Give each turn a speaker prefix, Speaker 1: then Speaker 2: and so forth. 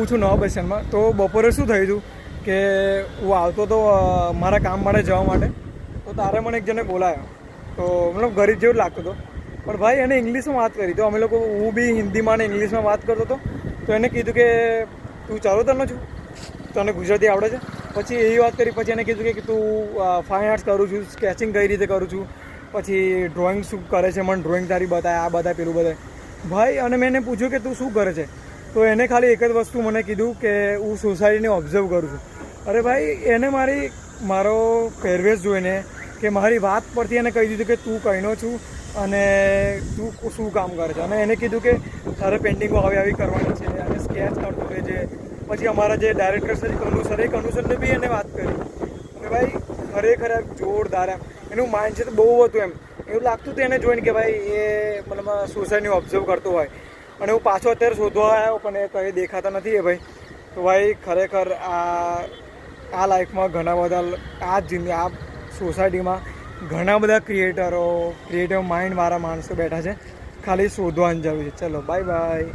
Speaker 1: હું છું નવા બસ સ્ટેન્ડમાં. તો બપોરે શું થયું હતું કે હું આવતો તો મારા કામ માટે જવા માટે, તો તારે મને એક જણે બોલાયો. તો મતલબ ગરીબ જેવું જ લાગતું હતો, પણ ભાઈ એને ઇંગ્લિશમાં વાત કરી. તો અમે લોકો, હું બી હિન્દીમાં અને ઇંગ્લિશમાં વાત કરતો હતો. તો એને કીધું કે તું ચરોતરનો છું, તને ગુજરાતી આવડે છે? પછી એવી વાત કરી. પછી એને કીધું કે તું ફાઇન આર્ટ્સ કરું છું, સ્કેચિંગ કઈ રીતે કરું છું, પછી ડ્રોઈંગ શું કરે છે, મને ડ્રોઈંગ તારી બતાય, આ બતાય, પેલું બતાય ભાઈ. અને મેં એને પૂછ્યું કે તું શું કરે છે? તો એને ખાલી એક જ વસ્તુ મને કીધું કે હું સોસાયટીને ઓબ્ઝર્વ કરું છું. અરે ભાઈ, એને મારો પહેરવેશ જોઈને કે મારી વાત પરથી એને કહી દીધું કે તું કહીનો છું અને તું શું કામ કરે છે. અને એને કીધું કે તારે પેઇન્ટિંગો આવી કરવાની છે અને સ્કેચ કરતો રહેજે. પછી અમારા જે ડાયરેક્ટર છે કનુ સર, એ કનુ સરને બી એને વાત કરી. અને ભાઈ ખરેખર જોરદાર, એનું માઇન્ડ છે તો બહુ હતું. એવું લાગતું હતું એને જોઈને કે ભાઈ એ મતલબ સોસાયટીને ઓબ્ઝર્વ કરતો હોય. અને હું પાછો અત્યારે શોધવા આવ્યો પણ એ કંઈ દેખાતા નથી એ ભાઈ. તો ભાઈ ખરેખર આ લાઈફમાં ઘણા બધા આ સોસાયટીમાં ઘણા બધા ક્રિએટિવ માઇન્ડવાળા માણસો બેઠા છે. ખાલી શોધવાની જરૂર છે. ચલો બાય બાય.